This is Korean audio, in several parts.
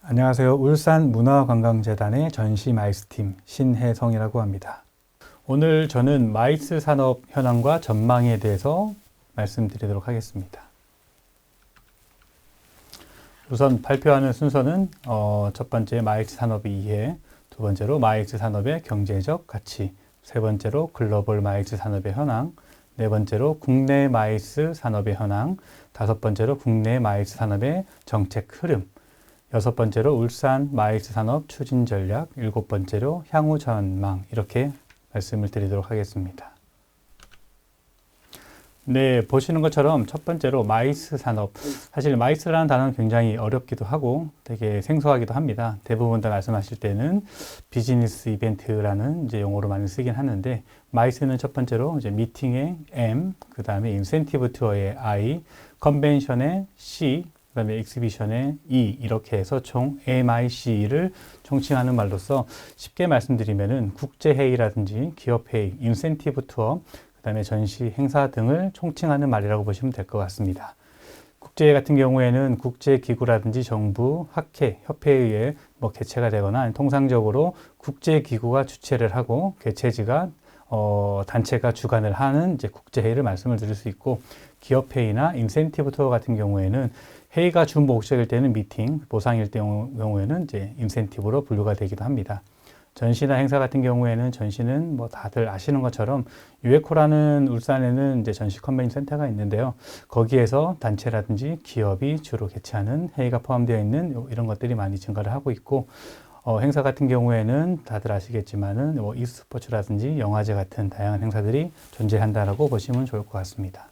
안녕하세요. 울산문화관광재단의 전시 마이스팀 신혜성이라고 합니다. 오늘 저는 마이스 산업 현황과 전망에 대해서 말씀드리도록 하겠습니다. 우선 발표하는 순서는 첫 번째 마이스 산업의 이해, 두 번째로 마이스 산업의 경제적 가치, 세 번째로 글로벌 마이스 산업의 현황, 네 번째로 국내 마이스 산업의 현황, 다섯 번째로 국내 마이스 산업의 정책 흐름, 여섯 번째로 울산 마이스 산업 추진 전략, 일곱 번째로 향후 전망, 이렇게 말씀을 드리도록 하겠습니다. 네, 보시는 것처럼 첫 번째로 마이스 산업. 사실 마이스라는 단어는 굉장히 어렵기도 하고 되게 생소하기도 합니다. 대부분 다 말씀하실 때는 비즈니스 이벤트라는 이제 용어로 많이 쓰긴 하는데, 마이스는 첫 번째로 이제 미팅의 M, 그 다음에 인센티브 투어의 I, 컨벤션의 C, 그 다음에 익스비션의 E, 이렇게 해서 총 MIC를 총칭하는 말로서 쉽게 말씀드리면은 국제회의라든지 기업회의, 인센티브 투어, 그 다음에 전시, 행사 등을 총칭하는 말이라고 보시면 될 것 같습니다. 국제회의 같은 경우에는 국제기구라든지 정부, 학회, 협회에 의해 개최가 되거나 통상적으로 국제기구가 주최를 하고 개최지가 단체가 주관을 하는 이제 국제회의를 말씀을 드릴 수 있고, 기업회의나 인센티브 투어 같은 경우에는 회의가 주 목적일 때는 미팅, 보상일 경우에는 이제 인센티브로 분류가 되기도 합니다. 전시나 행사 같은 경우에는 전시는 다들 아시는 것처럼 유에코라는 울산에는 이제 전시 컨벤션 센터가 있는데요. 거기에서 단체라든지 기업이 주로 개최하는 회의가 포함되어 있는 이런 것들이 많이 증가를 하고 있고, 행사 같은 경우에는 다들 아시겠지만은 e스포츠라든지 영화제 같은 다양한 행사들이 존재한다라고 보시면 좋을 것 같습니다.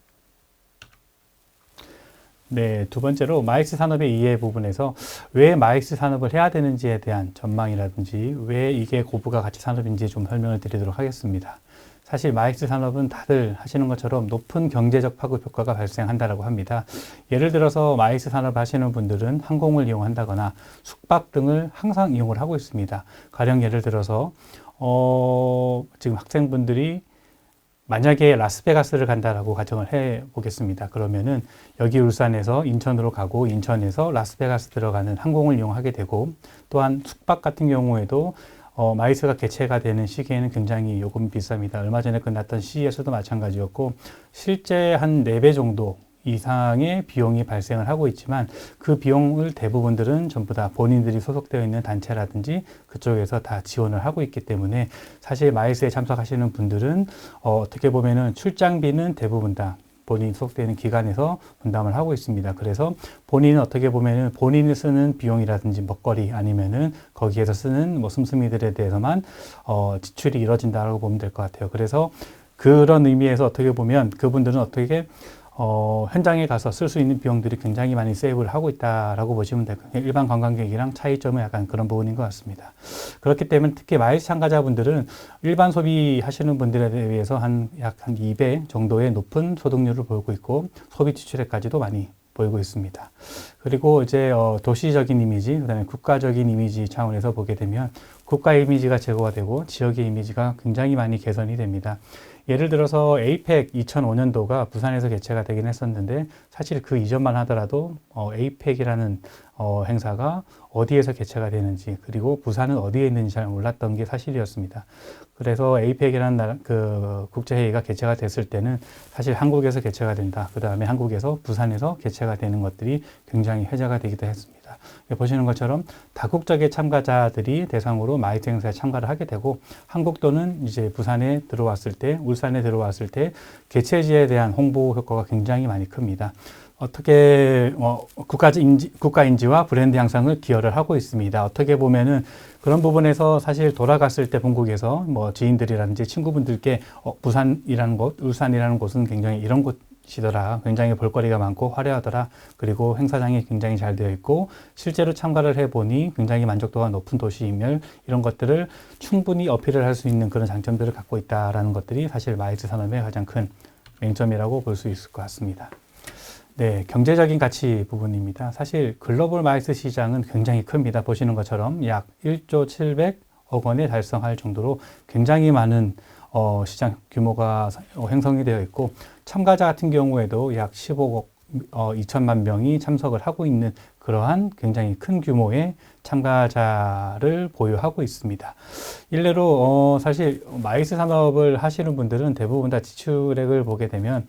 네, 두 번째로 마이스 산업의 이해 부분에서 왜 마이스 산업을 해야 되는지에 대한 전망이라든지 왜 이게 고부가 가치 산업인지 좀 설명을 드리도록 하겠습니다. 사실 마이스 산업은 다들 하시는 것처럼 높은 경제적 파급 효과가 발생한다라고 합니다. 예를 들어서 마이스 산업 하시는 분들은 항공을 이용한다거나 숙박 등을 항상 이용을 하고 있습니다. 가령 예를 들어서 지금 학생분들이 만약에 라스베가스를 간다라고 가정을 해 보겠습니다. 그러면은 여기 울산에서 인천으로 가고 인천에서 라스베가스 들어가는 항공을 이용하게 되고, 또한 숙박 같은 경우에도 마이스가 개최가 되는 시기에는 굉장히 요금이 비쌉니다. 얼마 전에 끝났던 CES도 마찬가지였고, 실제 한 4배 정도 이상의 비용이 발생을 하고 있지만 그 비용을 대부분들은 전부 다 본인들이 소속되어 있는 단체라든지 그쪽에서 다 지원을 하고 있기 때문에 사실 마이스에 참석하시는 분들은 어떻게 보면은 출장비는 대부분 다 본인이 소속되어 있는 기관에서 분담을 하고 있습니다. 그래서 본인은 어떻게 보면은 본인이 쓰는 비용이라든지 먹거리 아니면은 거기에서 쓰는 씀씀이들에 대해서만 지출이 이루어진다고 보면 될 것 같아요. 그래서 그런 의미에서 어떻게 보면 그분들은 어떻게 현장에 가서 쓸 수 있는 비용들이 굉장히 많이 세이브를 하고 있다라고 보시면 될 거예요. 일반 관광객이랑 차이점은 약간 그런 부분인 것 같습니다. 그렇기 때문에 특히 마이스 참가자분들은 일반 소비하시는 분들에 비해서 약 한 2배 정도의 높은 소득률을 보이고 있고, 소비 지출액까지도 많이 보이고 있습니다. 그리고 이제 도시적인 이미지, 그다음에 국가적인 이미지 차원에서 보게 되면 국가 이미지가 제고가 되고 지역의 이미지가 굉장히 많이 개선이 됩니다. 예를 들어서 에이펙 2005년도가 부산에서 개최가 되긴 했었는데, 사실 그 이전만 하더라도 에이펙이라는 행사가 어디에서 개최가 되는지, 그리고 부산은 어디에 있는지 잘 몰랐던 게 사실이었습니다. 그래서 에이펙이라는 그 국제회의가 개최가 됐을 때는 사실 한국에서 개최가 된다, 그 다음에 한국에서 부산에서 개최가 되는 것들이 굉장히 회자가 되기도 했습니다. 보시는 것처럼 다국적의 참가자들이 대상으로 마이스 행사에 참가를 하게 되고, 한국도는 이제 부산에 들어왔을 때, 울산에 들어왔을 때 개최지에 대한 홍보 효과가 굉장히 많이 큽니다. 어떻게 국가 인지와 브랜드 향상을 기여를 하고 있습니다. 어떻게 보면은 그런 부분에서 사실 돌아갔을 때 본국에서 지인들이라든지 친구분들께 부산이라는 곳, 울산이라는 곳은 굉장히 이런 곳이더라, 굉장히 볼거리가 많고 화려하더라, 그리고 행사장이 굉장히 잘 되어 있고 실제로 참가를 해보니 굉장히 만족도가 높은 도시임을, 이런 것들을 충분히 어필을 할 수 있는 그런 장점들을 갖고 있다라는 것들이 사실 마이스 산업의 가장 큰 맹점이라고 볼 수 있을 것 같습니다. 네, 경제적인 가치 부분입니다. 사실 글로벌 마이스 시장은 굉장히 큽니다. 보시는 것처럼 약 1조 700억 원에 달성할 정도로 굉장히 많은 시장 규모가 형성이 되어 있고, 참가자 같은 경우에도 약 15억 2천만 명이 참석을 하고 있는 그러한 굉장히 큰 규모의 참가자를 보유하고 있습니다. 일례로 사실 마이스 산업을 하시는 분들은 대부분 다 지출액을 보게 되면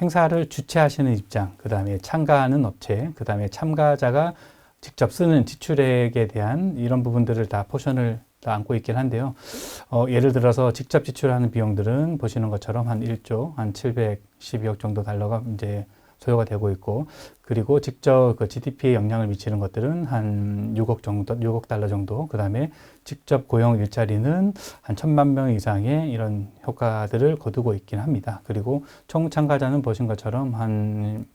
행사를 주최하시는 입장, 그 다음에 참가하는 업체, 그 다음에 참가자가 직접 쓰는 지출액에 대한 이런 부분들을 다 포션을 다 안고 있긴 한데요. 예를 들어서 직접 지출하는 비용들은 보시는 것처럼 한 1조, 한 712억 정도 달러가 이제 소요가 되고 있고, 그리고 직접 그 GDP에 영향을 미치는 것들은 한 6억 정도, 6억 달러 정도, 그 다음에 직접 고용 일자리는 한 1,000만 명 이상의 이런 효과들을 거두고 있긴 합니다. 그리고 총 참가자는 보신 것처럼 한,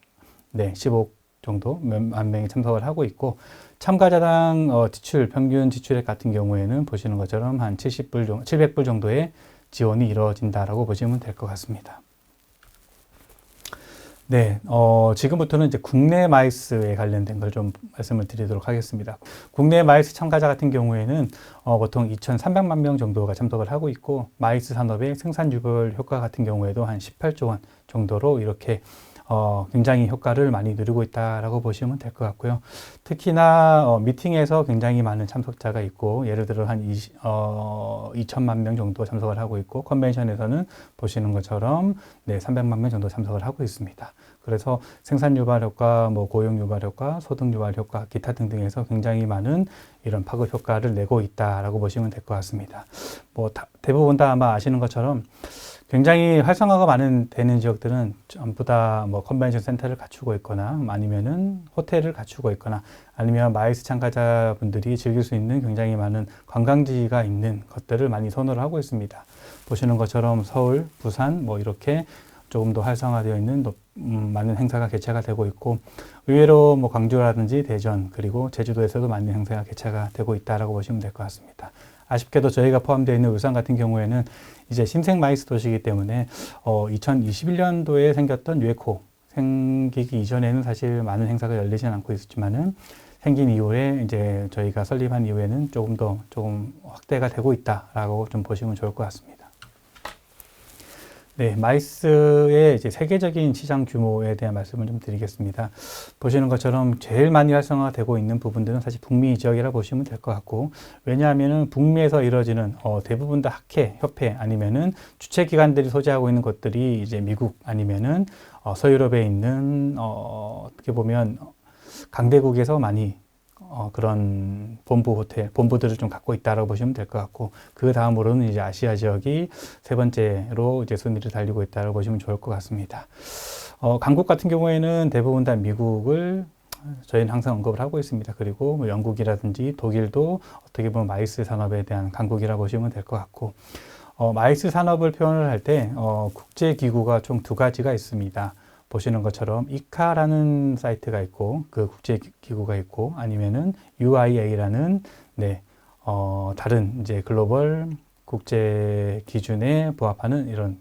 15억 정도, 몇만 명이 참석을 하고 있고, 참가자당 지출, 평균 지출액 같은 경우에는 보시는 것처럼 한 700불 정도의 지원이 이루어진다라고 보시면 될 것 같습니다. 네, 지금부터는 이제 국내 마이스에 관련된 걸 좀 말씀을 드리도록 하겠습니다. 국내 마이스 참가자 같은 경우에는 보통 2,300만 명 정도가 참석을 하고 있고, 마이스 산업의 생산 유별 효과 같은 경우에도 한 18조 원 정도로 이렇게 굉장히 효과를 많이 누리고 있다라고 보시면 될 것 같고요. 특히나 미팅에서 굉장히 많은 참석자가 있고, 예를 들어 한 2천만 명 정도 참석을 하고 있고, 컨벤션에서는 보시는 것처럼 300만 명 정도 참석을 하고 있습니다. 그래서 생산 유발 효과, 뭐 고용 유발 효과, 소득 유발 효과, 기타 등등에서 굉장히 많은 이런 파급 효과를 내고 있다라고 보시면 될 것 같습니다. 뭐 대부분 다 아마 아시는 것처럼 굉장히 활성화가 많은 되는 지역들은 전부 다 뭐 컨벤션 센터를 갖추고 있거나 아니면은 호텔을 갖추고 있거나 아니면 마이스 참가자분들이 즐길 수 있는 굉장히 많은 관광지가 있는 것들을 많이 선호를 하고 있습니다. 보시는 것처럼 서울, 부산 뭐 이렇게 조금 더 활성화되어 있는 많은 행사가 개최가 되고 있고, 의외로 뭐 광주라든지 대전 그리고 제주도에서도 많은 행사가 개최가 되고 있다라고 보시면 될 것 같습니다. 아쉽게도 저희가 포함되어 있는 울산 같은 경우에는 이제 신생 마이스 도시이기 때문에 2021년도에 생겼던 유에코 생기기 이전에는 사실 많은 행사가 열리진 않고 있었지만은 생긴 이후에 이제 저희가 설립한 이후에는 조금 확대가 되고 있다라고 좀 보시면 좋을 것 같습니다. 네, 마이스의 이제 세계적인 시장 규모에 대한 말씀을 좀 드리겠습니다. 보시는 것처럼 제일 많이 활성화되고 있는 부분들은 사실 북미 지역이라 보시면 될 것 같고, 왜냐하면은 북미에서 이루어지는 대부분 다 학회, 협회 아니면은 주최 기관들이 소재하고 있는 것들이 이제 미국 아니면은 서유럽에 있는 어떻게 보면 강대국에서 많이 그런 본부들을 좀 갖고 있다라고 보시면 될 것 같고, 그 다음으로는 이제 아시아 지역이 세 번째로 이제 순위를 달리고 있다라고 보시면 좋을 것 같습니다. 강국 같은 경우에는 대부분 다 미국을 저희는 항상 언급을 하고 있습니다. 그리고 뭐 영국이라든지 독일도 어떻게 보면 마이스 산업에 대한 강국이라고 보시면 될 것 같고, 마이스 산업을 표현을 할 때 국제기구가 총 두 가지가 있습니다. 보시는 것처럼 이카라는 사이트가 있고, 그 국제기구가 있고, 아니면은 UIA라는 다른 이제 글로벌 국제 기준에 부합하는 이런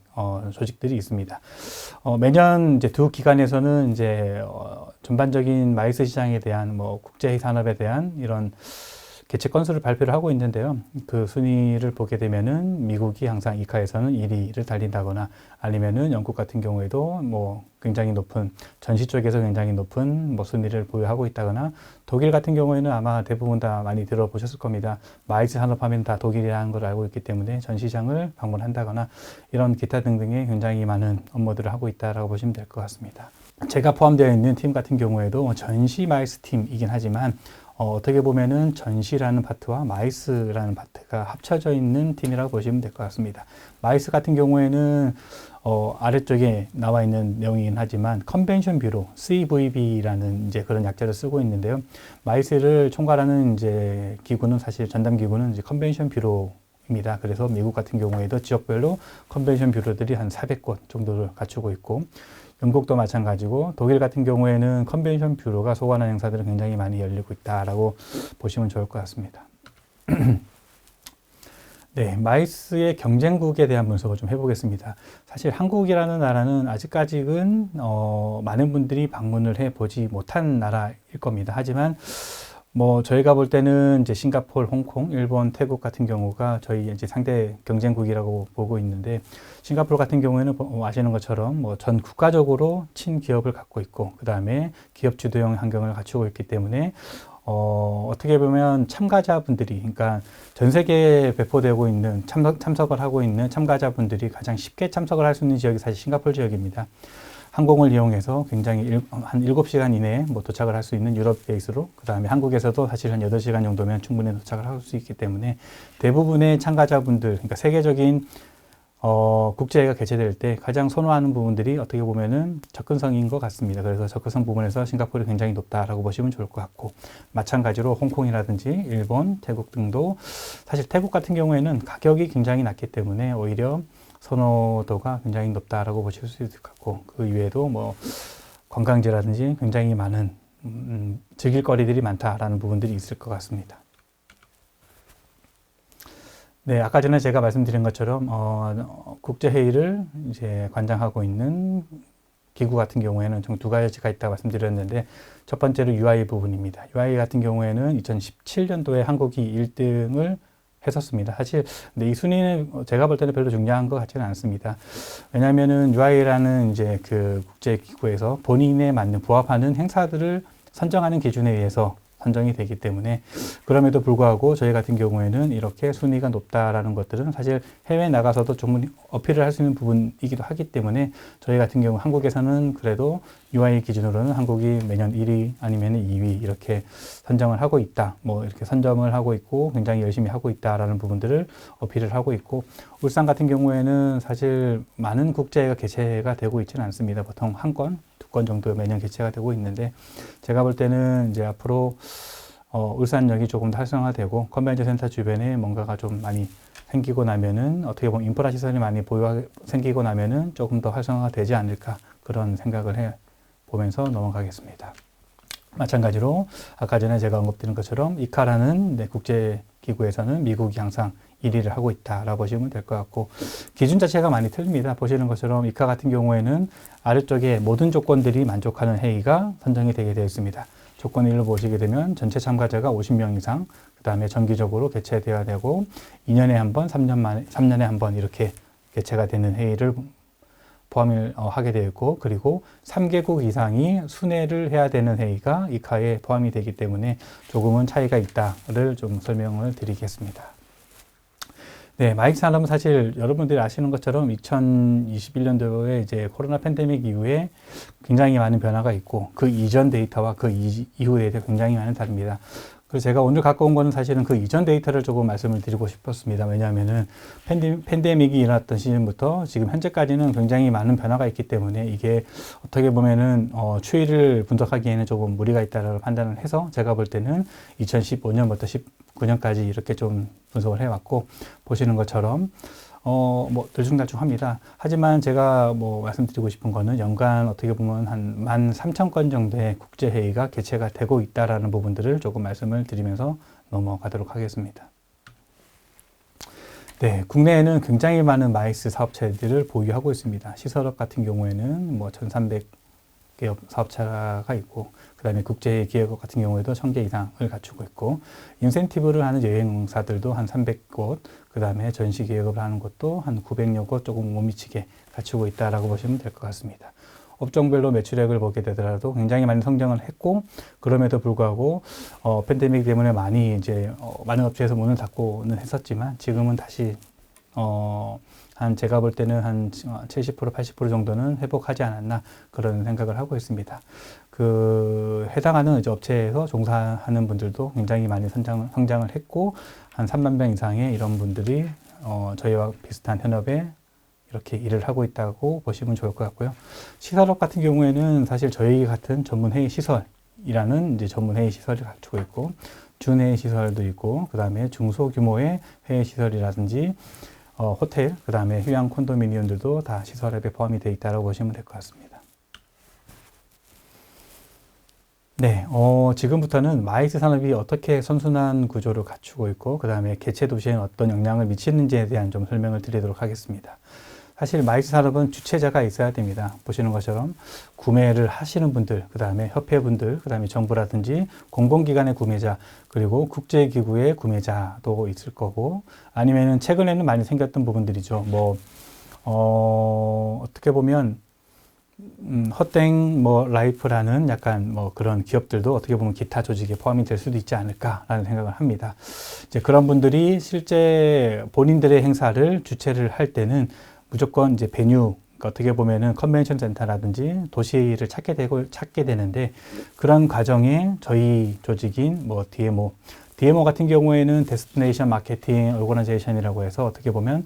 조직들이 있습니다. 매년 이제 두 기관에서는 이제 전반적인 마이스 시장에 대한 뭐 국제 산업에 대한 이런 개최 건수를 발표를 하고 있는데요. 그 순위를 보게 되면은 미국이 항상 이카에서는 1위를 달린다거나, 아니면은 영국 같은 경우에도 뭐 굉장히 높은 전시 쪽에서 굉장히 높은 뭐 순위를 보유하고 있다거나, 독일 같은 경우에는 아마 대부분 다 많이 들어보셨을 겁니다. 마이스 산업하면 다 독일이라는 걸 알고 있기 때문에 전시장을 방문한다거나 이런 기타 등등의 굉장히 많은 업무들을 하고 있다라고 보시면 될 것 같습니다. 제가 포함되어 있는 팀 같은 경우에도 전시 마이스 팀이긴 하지만 어떻게 보면은 전시라는 파트와 마이스라는 파트가 합쳐져 있는 팀이라고 보시면 될 것 같습니다. 마이스 같은 경우에는 아래쪽에 나와 있는 내용이긴 하지만 컨벤션 뷰로 CVB라는 이제 그런 약자를 쓰고 있는데요. 마이스를 총괄하는 이제 기구는 사실 전담 기구는 이제 컨벤션 뷰로입니다. 그래서 미국 같은 경우에도 지역별로 컨벤션 뷰로들이 한 400곳 정도를 갖추고 있고, 영국도 마찬가지고, 독일 같은 경우에는 컨벤션 뷰로가 소관한 행사들은 굉장히 많이 열리고 있다라고 보시면 좋을 것 같습니다. 네, 마이스의 경쟁국에 대한 분석을 좀 해보겠습니다. 사실 한국이라는 나라는 아직까지는 많은 분들이 방문을 해보지 못한 나라일 겁니다. 하지만 뭐 저희가 볼 때는 이제 싱가포르, 홍콩, 일본, 태국 같은 경우가 저희 이제 상대 경쟁국이라고 보고 있는데, 싱가포르 같은 경우에는 아시는 것처럼 뭐 전 국가적으로 친기업을 갖고 있고, 그 다음에 기업 주도형 환경을 갖추고 있기 때문에 어떻게 보면 참가자분들이, 그러니까 전 세계에 배포되고 있는 참석을 하고 있는 참가자분들이 가장 쉽게 참석을 할 수 있는 지역이 사실 싱가포르 지역입니다. 항공을 이용해서 굉장히 한 7시간 이내에 뭐 도착을 할 수 있는 유럽 베이스로, 그 다음에 한국에서도 사실 한 8시간 정도면 충분히 도착을 할 수 있기 때문에 대부분의 참가자분들, 그러니까 세계적인 국제회의가 개최될 때 가장 선호하는 부분들이 어떻게 보면은 접근성인 것 같습니다. 그래서 접근성 부분에서 싱가포르이 굉장히 높다라고 보시면 좋을 것 같고, 마찬가지로 홍콩이라든지 일본, 태국 등도, 사실 태국 같은 경우에는 가격이 굉장히 낮기 때문에 오히려 선호도가 굉장히 높다라고 보실 수 있을 것 같고, 그 이외에도 뭐 관광지라든지 굉장히 많은 즐길 거리들이 많다라는 부분들이 있을 것 같습니다. 네, 아까 전에 제가 말씀드린 것처럼 국제회의를 이제 관장하고 있는 기구 같은 경우에는 총 2가지가 있다고 말씀드렸는데, 첫 번째로 UI 부분입니다. UI 같은 경우에는 2017년도에 한국이 1등을 했었습니다. 사실 근데 이 순위는 제가 볼 때는 별로 중요한 것 같지는 않습니다. 왜냐하면은 UI라는 이제 그 국제기구에서 본인에 맞는 부합하는 행사들을 선정하는 기준에 의해서 선정이 되기 때문에, 그럼에도 불구하고 저희 같은 경우에는 이렇게 순위가 높다라는 것들은 사실 해외에 나가서도 좀 어필을 할 수 있는 부분이기도 하기 때문에, 저희 같은 경우 한국에서는 그래도 UI 기준으로는 한국이 매년 1위 아니면 2위 이렇게 선정을 하고 있다, 뭐 이렇게 선점을 하고 있고 굉장히 열심히 하고 있다라는 부분들을 어필을 하고 있고, 울산 같은 경우에는 사실 많은 국제회의가 개최가 되고 있지는 않습니다. 보통 한 건, 2건 정도 매년 개최가 되고 있는데, 제가 볼 때는 이제 앞으로 울산역이 조금 더 활성화되고 컨벤션 센터 주변에 뭔가가 좀 많이 생기고 나면은, 어떻게 보면 인프라 시설이 많이 생기고 나면은 조금 더 활성화가 되지 않을까, 그런 생각을 해 보면서 넘어가겠습니다. 마찬가지로 아까 전에 제가 언급드린 것처럼 이카라는 국제기구에서는 미국이 항상 1위를 하고 있다라고 보시면 될 것 같고, 기준 자체가 많이 틀립니다. 보시는 것처럼 이카 같은 경우에는 아래쪽에 모든 조건들이 만족하는 회의가 선정이 되게 되어 있습니다. 조건 1로 보시게 되면 전체 참가자가 50명 이상, 그 다음에 정기적으로 개최되어야 되고 2년에 한 번, 3년에 한 번 이렇게 개최가 되는 회의를 포함을 하게 되어 있고, 그리고 3개국 이상이 순회를 해야 되는 회의가 이카에 포함이 되기 때문에 조금은 차이가 있다를 좀 설명을 드리겠습니다. 네, 마이크 산업은 사실 여러분들이 아시는 것처럼 2021년도에 이제 코로나 팬데믹 이후에 굉장히 많은 변화가 있고, 그 이전 데이터와 그 이후 데이터가 굉장히 많이 다릅니다. 그래서 제가 오늘 갖고 온 거는 사실은 그 이전 데이터를 조금 말씀을 드리고 싶었습니다. 왜냐하면은 팬데믹이 일어났던 시즌부터 지금 현재까지는 굉장히 많은 변화가 있기 때문에, 이게 어떻게 보면은 추이를 분석하기에는 조금 무리가 있다고 판단을 해서, 제가 볼 때는 2015년부터 19년까지 이렇게 좀 분석을 해왔고, 보시는 것처럼 뭐 들쭉날쭉합니다. 하지만 제가 뭐 말씀드리고 싶은 거는 연간 어떻게 보면 한 13,000건 정도의 국제회의가 개최가 되고 있다라는 부분들을 조금 말씀을 드리면서 넘어가도록 하겠습니다. 네, 국내에는 굉장히 많은 마이스 사업체들을 보유하고 있습니다. 시설업 같은 경우에는 뭐 1,300개 사업체가 있고, 그 다음에 국제 기업 같은 경우에도 1,000개 이상을 갖추고 있고, 인센티브를 하는 여행사들도 한 300곳, 그 다음에 전시 기획을 하는 곳도 한 900여 곳 조금 못 미치게 갖추고 있다라고 보시면 될 것 같습니다. 업종별로 매출액을 보게 되더라도 굉장히 많이 성장을 했고, 그럼에도 불구하고 팬데믹 때문에 많이 이제 많은 업체에서 문을 닫고는 했었지만, 지금은 다시 한 제가 볼 때는 한 70%, 80% 정도는 회복하지 않았나, 그런 생각을 하고 있습니다. 그 해당하는 이제 업체에서 종사하는 분들도 굉장히 많이 성장을 했고, 한 3만 명 이상의 이런 분들이 저희와 비슷한 현업에 이렇게 일을 하고 있다고 보시면 좋을 것 같고요. 시설업 같은 경우에는 사실 저희 같은 전문회의 시설이라는 이제 전문회의 시설을 갖추고 있고, 준회의 시설도 있고, 그 다음에 중소규모의 회의 시설이라든지 호텔, 그 다음에 휴양 콘도미니엄들도 다 시설업에 포함이 되어 있다고 보시면 될 것 같습니다. 네, 지금부터는 마이스 산업이 어떻게 선순환 구조를 갖추고 있고, 그 다음에 개체 도시에는 어떤 영향을 미치는지에 대한 좀 설명을 드리도록 하겠습니다. 사실 마이스 산업은 주체자가 있어야 됩니다. 보시는 것처럼 구매를 하시는 분들, 그 다음에 협회분들, 그 다음에 정부라든지 공공기관의 구매자, 그리고 국제기구의 구매자도 있을 거고, 아니면은 최근에는 많이 생겼던 부분들이죠. 어떻게 보면 헛땡 라이프라는 약간 그런 기업들도 어떻게 보면 기타 조직에 포함이 될 수도 있지 않을까라는 생각을 합니다. 이제 그런 분들이 실제 본인들의 행사를 주최를 할 때는 무조건 이제 베뉴, 그러니까 어떻게 보면은 컨벤션 센터라든지 도시를 찾게 되는데, 그런 과정에 저희 조직인 DMO 같은 경우에는 데스티네이션 마케팅 오거나이제이션이라고 해서 어떻게 보면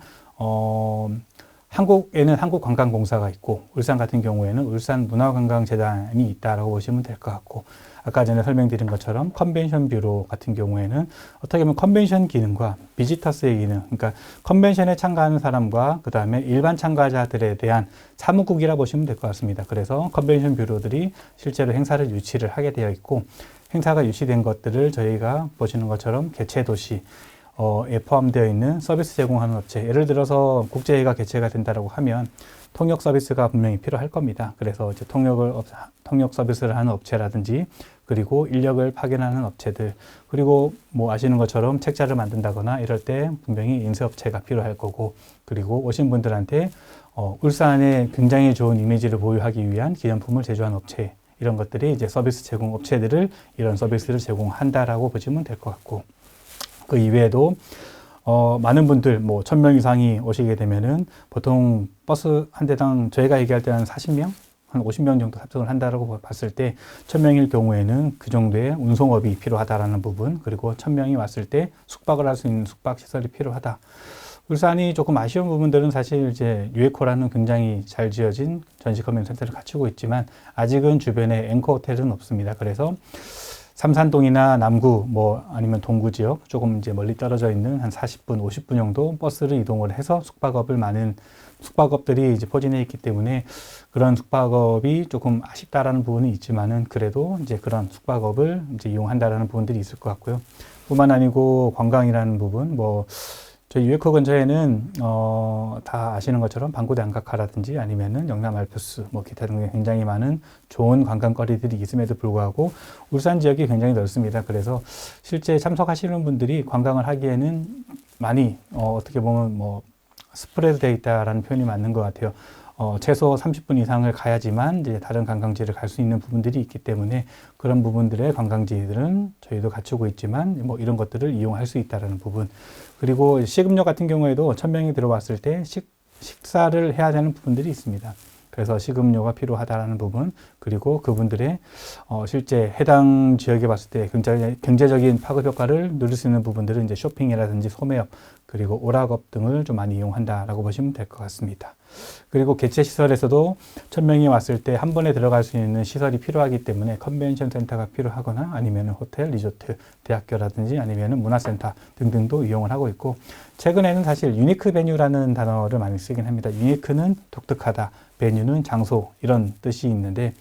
한국에는 한국관광공사가 있고, 울산 같은 경우에는 울산문화관광재단이 있다라고 보시면 될 것 같고, 아까 전에 설명드린 것처럼 컨벤션 뷰로 같은 경우에는 어떻게 보면 컨벤션 기능과 비지터스의 기능, 그러니까 컨벤션에 참가하는 사람과 그 다음에 일반 참가자들에 대한 사무국이라 보시면 될 것 같습니다. 그래서 컨벤션 뷰로들이 실제로 행사를 유치를 하게 되어 있고, 행사가 유치된 것들을 저희가 보시는 것처럼 개최 도시, 에 포함되어 있는 서비스 제공하는 업체, 예를 들어서 국제회의가 개최가 된다고 하면 통역 서비스가 분명히 필요할 겁니다. 그래서 이제 통역 서비스를 하는 업체라든지, 그리고 인력을 파견하는 업체들, 그리고 아시는 것처럼 책자를 만든다거나 이럴 때 분명히 인쇄업체가 필요할 거고, 그리고 오신 분들한테 울산에 굉장히 좋은 이미지를 보유하기 위한 기념품을 제조하는 업체, 이런 것들이 이제 서비스 제공 업체들을 이런 서비스를 제공한다라고 보시면 될 것 같고, 그 이외에도 많은 분들 1000명 이상이 오시게 되면은 보통 버스 한 대당 저희가 얘기할 때는 40명, 한 50명 정도 탑승을 한다라고 봤을 때 1000명일 경우에는 그 정도의 운송업이 필요하다라는 부분, 그리고 1000명이 왔을 때 숙박을 할 수 있는 숙박 시설이 필요하다. 울산이 조금 아쉬운 부분들은 사실 이제 유에코라는 굉장히 잘 지어진 전시 컨벤션 센터를 갖추고 있지만 아직은 주변에 앵커 호텔은 없습니다. 그래서 삼산동이나 남구 아니면 동구 지역 조금 이제 멀리 떨어져 있는 한 40분, 50분 정도 버스를 이동을 해서 많은 숙박업들이 이제 포진해 있기 때문에 그런 숙박업이 조금 아쉽다라는 부분이 있지만은 그래도 이제 그런 숙박업을 이제 이용한다라는 부분들이 있을 것 같고요. 뿐만 아니고 관광이라는 부분, 저희 유에코 근처에는 다 아시는 것처럼 방구대 안각화라든지 아니면은 영남 알프스 기타 등등 굉장히 많은 좋은 관광거리들이 있음에도 불구하고 울산 지역이 굉장히 넓습니다. 그래서 실제 참석하시는 분들이 관광을 하기에는 많이 어떻게 보면 스프레드 되어 있다라는 표현이 맞는 것 같아요. 최소 30분 이상을 가야지만 이제 다른 관광지를 갈 수 있는 부분들이 있기 때문에 그런 부분들의 관광지들은 저희도 갖추고 있지만 이런 것들을 이용할 수 있다는 부분, 그리고 식음료 같은 경우에도 1000명이 들어왔을 때 식사를 해야 되는 부분들이 있습니다. 그래서 식음료가 필요하다라는 부분, 그리고 그분들의 실제 해당 지역에 봤을 때 굉장히 경제적인 파급 효과를 누릴 수 있는 부분들은 이제 쇼핑이라든지 소매업, 그리고 오락업 등을 좀 많이 이용한다라고 보시면 될 것 같습니다. 그리고 개최 시설에서도 1000명이 왔을 때 한 번에 들어갈 수 있는 시설이 필요하기 때문에 컨벤션 센터가 필요하거나 아니면 호텔, 리조트, 대학교라든지 아니면 문화센터 등등도 이용을 하고 있고, 최근에는 사실 유니크 베뉴라는 단어를 많이 쓰긴 합니다. 유니크는 독특하다, 베뉴는 장소, 이런 뜻이 있는데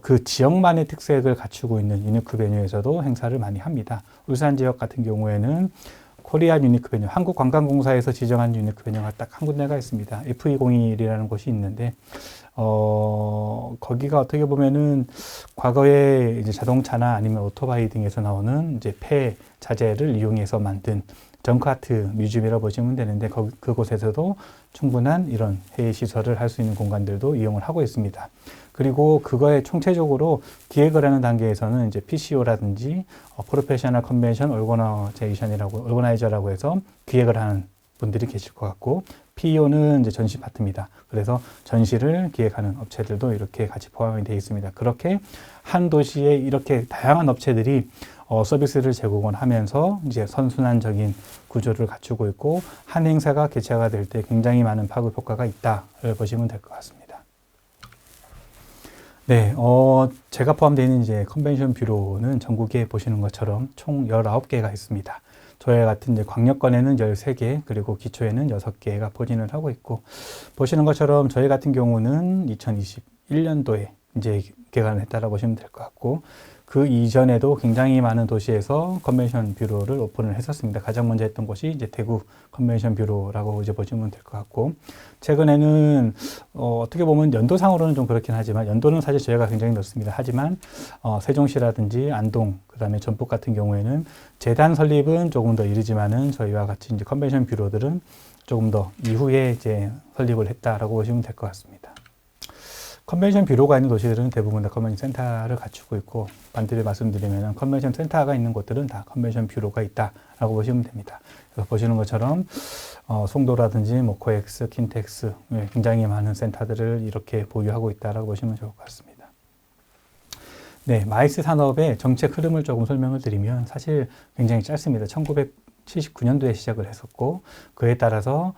그 지역만의 특색을 갖추고 있는 유니크 베뉴에서도 행사를 많이 합니다. 울산 지역 같은 경우에는 코리아 유니크 베뉴, 한국관광공사에서 지정한 유니크 베뉴가 딱 한 군데가 있습니다. F201이라는 곳이 있는데, 거기가 어떻게 보면은 과거에 이제 자동차나 아니면 오토바이 등에서 나오는 이제 폐 자재를 이용해서 만든 정크아트 뮤지엄이라고 보시면 되는데, 그곳에서도 충분한 이런 회의 시설을 할 수 있는 공간들도 이용을 하고 있습니다. 그리고 그거에 총체적으로 기획을 하는 단계에서는 이제 PCO라든지 프로페셔널 컨벤션 오거나이저라고 해서 기획을 하는 분들이 계실 것 같고, PEO는 이제 전시 파트입니다. 그래서 전시를 기획하는 업체들도 이렇게 같이 포함이 되어 있습니다. 그렇게 한 도시에 이렇게 다양한 업체들이 서비스를 제공을 하면서 이제 선순환적인 구조를 갖추고 있고, 한 행사가 개최가 될 때 굉장히 많은 파급 효과가 있다를 보시면 될 것 같습니다. 네, 제가 포함되어 있는 이제 컨벤션 뷰로는 전국에 보시는 것처럼 총 19개가 있습니다. 저희 같은 이제 광역권에는 13개, 그리고 기초에는 6개가 포진을 하고 있고, 보시는 것처럼 저희 같은 경우는 2021년도에 이제 개관을 했다라고 보시면 될 것 같고, 그 이전에도 굉장히 많은 도시에서 컨벤션 뷰로를 오픈을 했었습니다. 가장 먼저 했던 곳이 이제 대구 컨벤션 뷰로라고 이제 보시면 될 것 같고, 최근에는 어떻게 보면 연도상으로는 좀 그렇긴 하지만, 연도는 사실 저희가 굉장히 넓습니다. 하지만 세종시라든지 안동, 그다음에 전북 같은 경우에는 재단 설립은 조금 더 이르지만은 저희와 같이 이제 컨벤션 뷰로들은 조금 더 이후에 이제 설립을 했다라고 보시면 될 것 같습니다. 컨벤션 뷰로가 있는 도시들은 대부분 다 컨벤션 센터를 갖추고 있고, 반대로 말씀드리면 컨벤션 센터가 있는 곳들은 다 컨벤션 뷰로가 있다라고 보시면 됩니다. 그래서 보시는 것처럼 송도라든지 뭐 코엑스, 킨텍스 굉장히 많은 센터들을 이렇게 보유하고 있다라고 보시면 좋을 것 같습니다. 네, 마이스 산업의 정책 흐름을 조금 설명을 드리면 사실 굉장히 짧습니다. 1979년도에 시작을 했었고, 그에 따라서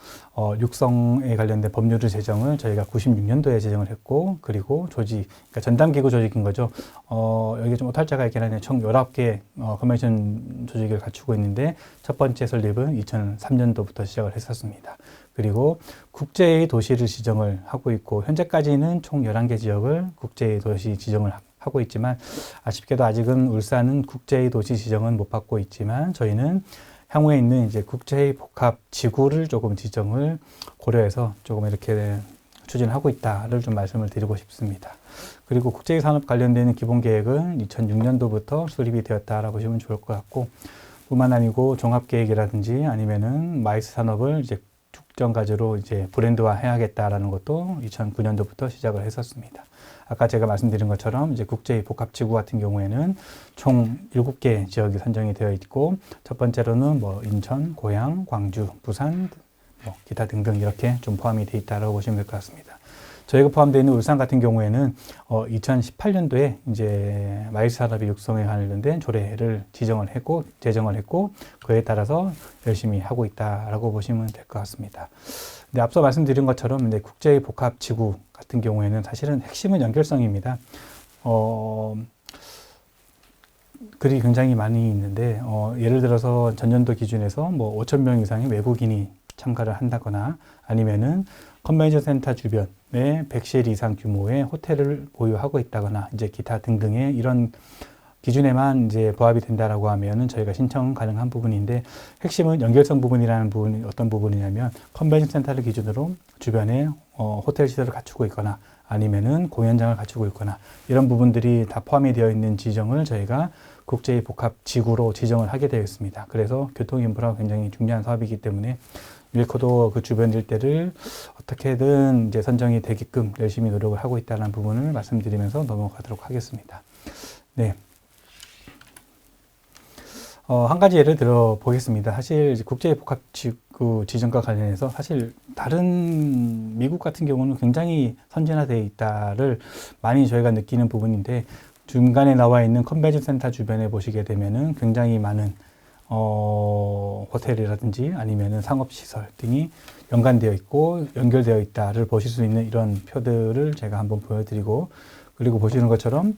육성에 관련된 법률을 제정을 저희가 96년도에 제정을 했고, 그리고 조직, 그러니까 전담기구 조직인 거죠. 여기 좀 오탈자가 있긴 하네요. 총 19개 컨벤션 조직을 갖추고 있는데, 첫 번째 설립은 2003년도부터 시작을 했었습니다. 그리고 국제의 도시를 지정을 하고 있고, 현재까지는 총 11개 지역을 국제의 도시 지정을 하고 있지만, 아쉽게도 아직은 울산은 국제의 도시 지정은 못 받고 있지만, 저희는 향후에 있는 이제 국제의 복합 지구를 조금 지정을 고려해서 조금 이렇게 추진하고 있다를 좀 말씀을 드리고 싶습니다. 그리고 국제의 산업 관련되는 기본 계획은 2006년도부터 수립이 되었다라고 보시면 좋을 것 같고, 뿐만 아니고 종합 계획이라든지 아니면은 마이스 산업을 이제 국정과제로 이제 브랜드화 해야겠다라는 것도 2009년도부터 시작을 했었습니다. 아까 제가 말씀드린 것처럼 이제 국제의 복합지구 같은 경우에는 총 7개 지역이 선정이 되어 있고, 첫 번째로는 뭐 인천, 고양, 광주, 부산, 뭐 기타 등등 이렇게 좀 포함이 되어 있다고 보시면 될 것 같습니다. 저희가 포함되어 있는 울산 같은 경우에는 2018년도에 이제 마이스 산업의 육성에 관련된 조례를 제정을 했고, 그에 따라서 열심히 하고 있다라고 보시면 될 것 같습니다. 근데 앞서 말씀드린 것처럼 이제 국제의 복합 지구 같은 경우에는 사실은 핵심은 연결성입니다. 글이 굉장히 많이 있는데, 예를 들어서 전년도 기준에서 뭐 5,000명 이상의 외국인이 참가를 한다거나, 아니면은 컨벤션 센터 주변에 100실 이상 규모의 호텔을 보유하고 있다거나, 이제 기타 등등의 이런 기준에만 이제 부합이 된다라고 하면은 저희가 신청 가능한 부분인데, 핵심은 연결성 부분이라는 부분이 어떤 부분이냐면, 컨벤션 센터를 기준으로 주변에 호텔 시설을 갖추고 있거나, 아니면은 공연장을 갖추고 있거나, 이런 부분들이 다 포함이 되어 있는 지정을 저희가 국제의 복합 지구로 지정을 하게 되어 있습니다. 그래서 교통 인프라가 굉장히 중요한 사업이기 때문에 윌코도 그 주변 일대를 어떻게든 이제 선정이 되게끔 열심히 노력을 하고 있다는 부분을 말씀드리면서 넘어가도록 하겠습니다. 네. 한 가지 예를 들어 보겠습니다. 사실 국제의 복합 지구 지정과 관련해서 사실 다른 미국 같은 경우는 굉장히 선진화되어 있다를 많이 저희가 느끼는 부분인데, 중간에 나와 있는 컨벤션 센터 주변에 보시게 되면은 굉장히 많은 호텔이라든지 아니면은 상업시설 등이 연관되어 있고 연결되어 있다를 보실 수 있는 이런 표들을 제가 한번 보여드리고, 그리고 보시는 것처럼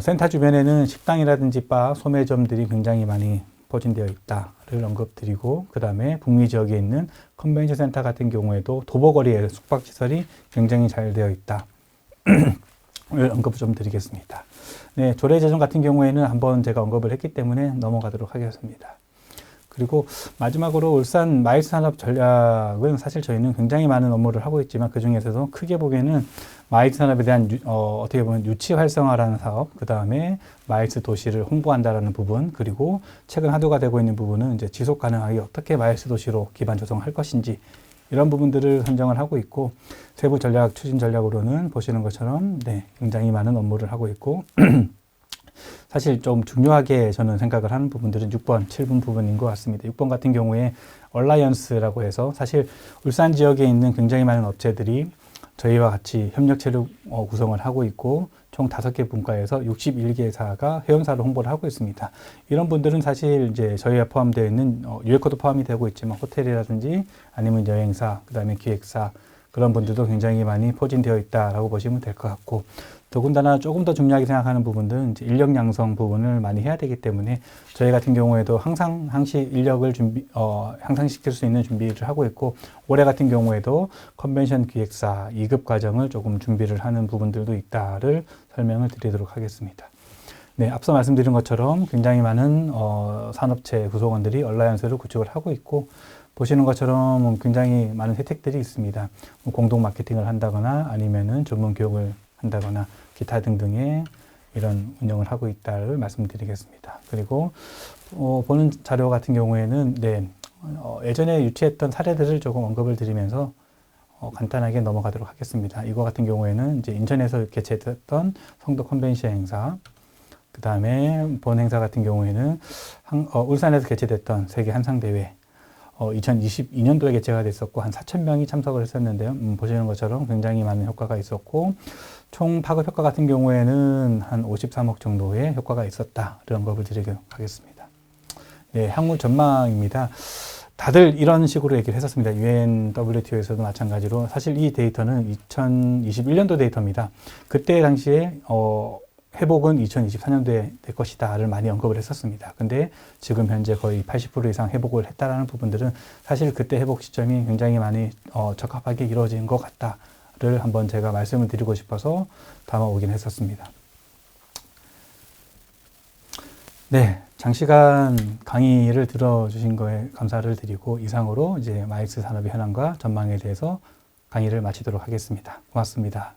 센터 주변에는 식당이라든지 바, 소매점들이 굉장히 많이 포진되어 있다를 언급드리고, 그 다음에 북미 지역에 있는 컨벤션 센터 같은 경우에도 도보거리에 숙박시설이 굉장히 잘 되어 있다 언급을 좀 드리겠습니다. 네, 조례 제정 같은 경우에는 한번 제가 언급을 했기 때문에 넘어가도록 하겠습니다. 그리고 마지막으로 울산 마이스 산업 전략은 사실 저희는 굉장히 많은 업무를 하고 있지만, 그 중에서도 크게 보기에는 마이스 산업에 대한 어떻게 보면 유치 활성화라는 사업, 그 다음에 마이스 도시를 홍보한다라는 부분, 그리고 최근 화두가 되고 있는 부분은 이제 지속 가능하게 어떻게 마이스 도시로 기반 조성할 것인지, 이런 부분들을 선정을 하고 있고, 세부 전략, 추진 전략으로는 보시는 것처럼 네, 굉장히 많은 업무를 하고 있고, 사실 좀 중요하게 저는 생각을 하는 부분들은 6번, 7번 부분인 것 같습니다. 6번 같은 경우에 얼라이언스라고 해서 사실 울산 지역에 있는 굉장히 많은 업체들이 저희와 같이 협력체를 구성을 하고 있고, 총 5개 분과에서 61개사가 회원사로 홍보를 하고 있습니다. 이런 분들은 사실 이제 저희가 포함되어 있는 유에코도 포함이 되고 있지만, 호텔이라든지 아니면 여행사, 그 다음에 기획사, 그런 분들도 굉장히 많이 포진되어 있다라고 보시면 될 것 같고, 더군다나 조금 더 중요하게 생각하는 부분들은 이제 인력 양성 부분을 많이 해야 되기 때문에, 저희 같은 경우에도 항시 인력을 향상시킬 수 있는 준비를 하고 있고, 올해 같은 경우에도 컨벤션 기획사 2급 과정을 조금 준비를 하는 부분들도 있다를 설명을 드리도록 하겠습니다. 네, 앞서 말씀드린 것처럼 굉장히 많은 산업체 구성원들이 얼라이언스를 구축을 하고 있고, 보시는 것처럼 굉장히 많은 혜택들이 있습니다. 공동 마케팅을 한다거나 아니면은 전문 교육을 한다거나 기타 등등의 이런 운영을 하고 있다를 말씀드리겠습니다. 그리고 보는 자료 같은 경우에는 네, 예전에 유치했던 사례들을 조금 언급을 드리면서 간단하게 넘어가도록 하겠습니다. 이거 같은 경우에는 이제 인천에서 개최됐던 성도 컨벤션 행사, 그 다음에 본 행사 같은 경우에는 울산에서 개최됐던 세계 한상대회, 2022년도에 개최가 됐었고 한 4,000명이 참석을 했었는데요. 보시는 것처럼 굉장히 많은 효과가 있었고, 총 파급 효과 같은 경우에는 한 53억 정도의 효과가 있었다. 이런 언급을 드리도록 하겠습니다. 네, 향후 전망입니다. 다들 이런 식으로 얘기를 했었습니다. UN WTO에서도 마찬가지로 사실 이 데이터는 2021년도 데이터입니다. 그때 당시에 회복은 2024년도에 될 것이다를 많이 언급을 했었습니다. 근데 지금 현재 거의 80% 이상 회복을 했다라는 부분들은 사실 그때 회복 시점이 굉장히 많이 적합하게 이루어진 것 같다를 한번 제가 말씀을 드리고 싶어서 담아오긴 했었습니다. 네, 장시간 강의를 들어주신 거에 감사를 드리고 이상으로 이제 마이스 산업의 현황과 전망에 대해서 강의를 마치도록 하겠습니다. 고맙습니다.